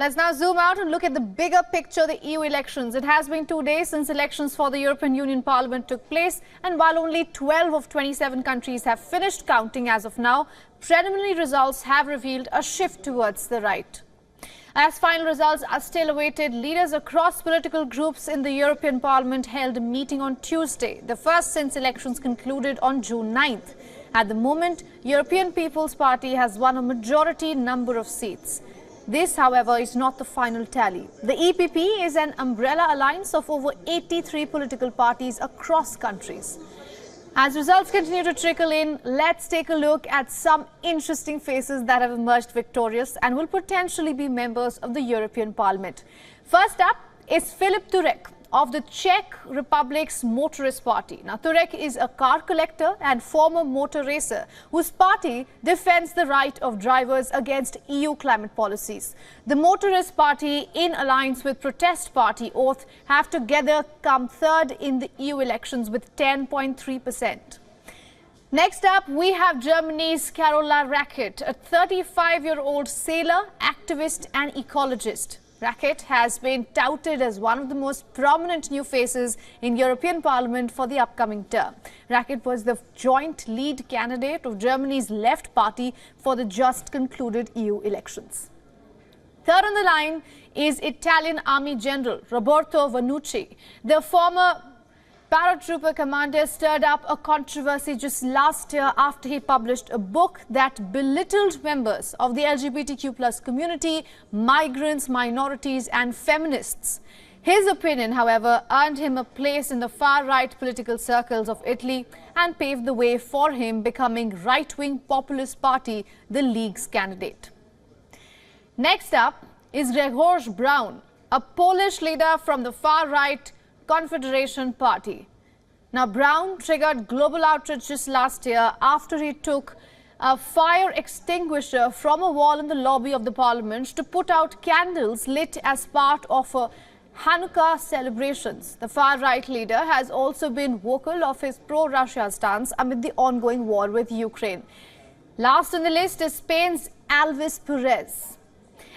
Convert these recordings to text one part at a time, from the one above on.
Let's now zoom out and look at the bigger picture, the EU elections. It has been 2 days since elections for the European Union Parliament took place, and while only 12 of 27 countries have finished counting as of now, preliminary results have revealed a shift towards the right. As final results are still awaited, leaders across political groups in the European Parliament held a meeting on Tuesday, the first since elections concluded on June 9th. At the moment, European People's Party has won a majority number of seats. This, however, is not the final tally. The EPP is an umbrella alliance of over 83 political parties across countries. As results continue to trickle in, let's take a look at some interesting faces that have emerged victorious and will potentially be members of the European Parliament. First up is Filip Turek of the Czech Republic's Motorist Party. Now, Turek is a car collector and former motor racer whose party defends the right of drivers against EU climate policies. The Motorist Party, in alliance with Protest Party Oath, have together come third in the EU elections with 10.3%. Next up, we have Germany's Carola Rackete, a 35-year-old sailor, activist and ecologist. Rackete has been touted as one of the most prominent new faces in European Parliament for the upcoming term. Rackete was the joint lead candidate of Germany's Left Party for the just concluded EU elections. Third on the line is Italian Army General Roberto Vannucci. The former paratrooper commander stirred up a controversy just last year after he published a book that belittled members of the LGBTQ+ community, migrants, minorities and feminists. His opinion, however, earned him a place in the far-right political circles of Italy and paved the way for him becoming right-wing populist party, the League's candidate. Next up is Grzegorz Braun, a Polish leader from the far-right Confederation Party. Now, Braun triggered global outrage just last year after he took a fire extinguisher from a wall in the lobby of the parliament to put out candles lit as part of a Hanukkah celebrations. The far-right leader has also been vocal of his pro-Russia stance amid the ongoing war with Ukraine. Last on the list is Spain's Alves Perez.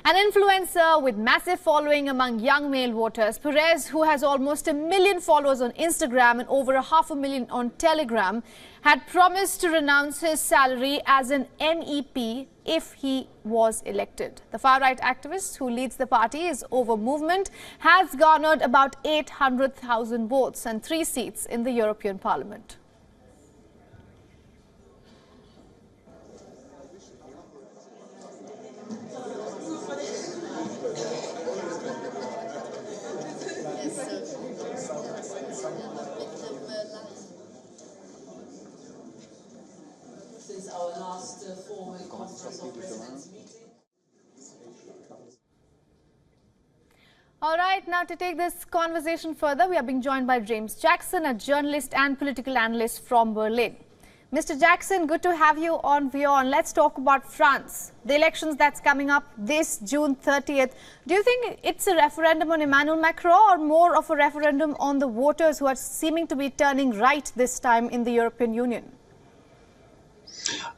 An influencer with massive following among young male voters, Perez, who has almost 1 million followers on Instagram and over 500,000 on Telegram, had promised to renounce his salary as an MEP if he was elected. The far-right activist who leads the party's Over movement has garnered about 800,000 votes and 3 seats in the European Parliament. This is our last formal Conference of Presidents meeting. All right, now to take this conversation further, we are being joined by James Jackson, a journalist and political analyst from Berlin. Mr. Jackson, good to have you on WION. Let's talk about France, the elections that's coming up this June 30th. Do you think it's a referendum on Emmanuel Macron or more of a referendum on the voters who are seeming to be turning right this time in the European Union?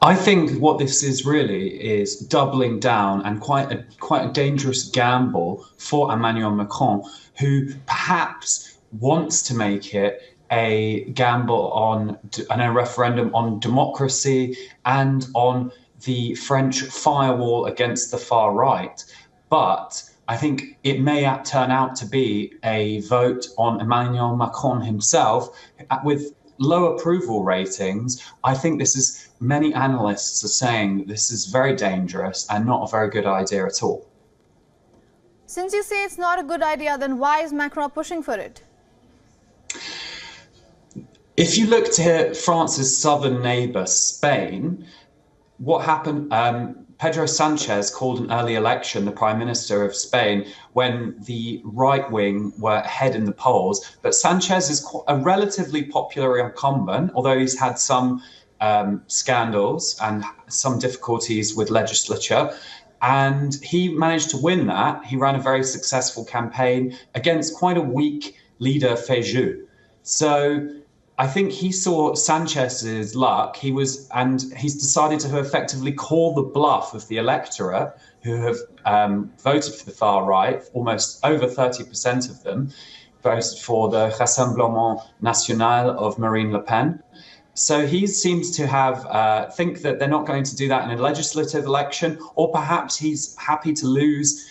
I think what this is really is doubling down and quite a dangerous gamble for Emmanuel Macron, who perhaps wants to make it a gamble on a referendum on democracy and on the French firewall against the far right. But I think it may turn out to be a vote on Emmanuel Macron himself with low approval ratings. I think this is, many analysts are saying this is very dangerous and not a very good idea at all. Since you say it's not a good idea, then why is Macron pushing for it? If you look to France's southern neighbour, Spain, what happened? Pedro Sanchez called an early election, the Prime Minister of Spain, when the right wing were ahead in the polls. But Sanchez is a relatively popular incumbent, although he's had some scandals and some difficulties with legislature. And he managed to win that. He ran a very successful campaign against quite a weak leader, Feijó. So I think he saw Sanchez's luck. He's decided to effectively call the bluff of the electorate, who have voted for the far right, almost over 30% of them, voted for the Rassemblement National of Marine Le Pen. So he seems to have think that they're not going to do that in a legislative election, or perhaps he's happy to lose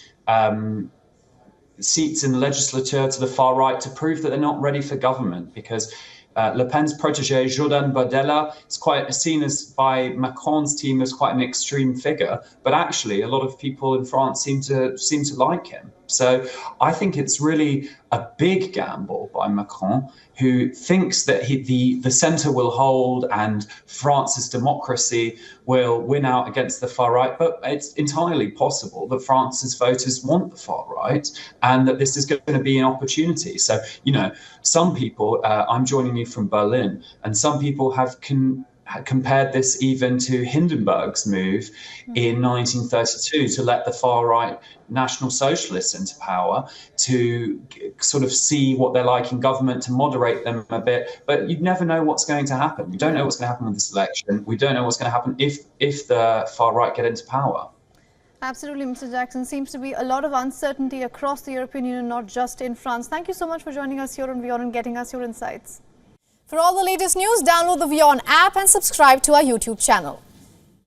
seats in the legislature to the far right to prove that they're not ready for government, because Le Pen's protege, Jordan Bardella, is quite seen as by Macron's team as quite an extreme figure, but actually a lot of people in France seem to like him. So I think it's really a big gamble by Macron, who thinks that the centre will hold and France's democracy will win out against the far right. But it's entirely possible that France's voters want the far right and that this is going to be an opportunity. So, some people, I'm joining you from Berlin, and some people have compared this even to Hindenburg's move in 1932 to let the far right National Socialists into power, to sort of see what they're like in government, to moderate them a bit. But you never know what's going to happen. We don't know what's going to happen with this election. We don't know what's going to happen if the far right get into power. Absolutely, Mr. Jackson. Seems to be a lot of uncertainty across the European Union, not just in France. Thank you so much for joining us here on WION and getting us your insights. For all the latest news, download the WION app and subscribe to our YouTube channel.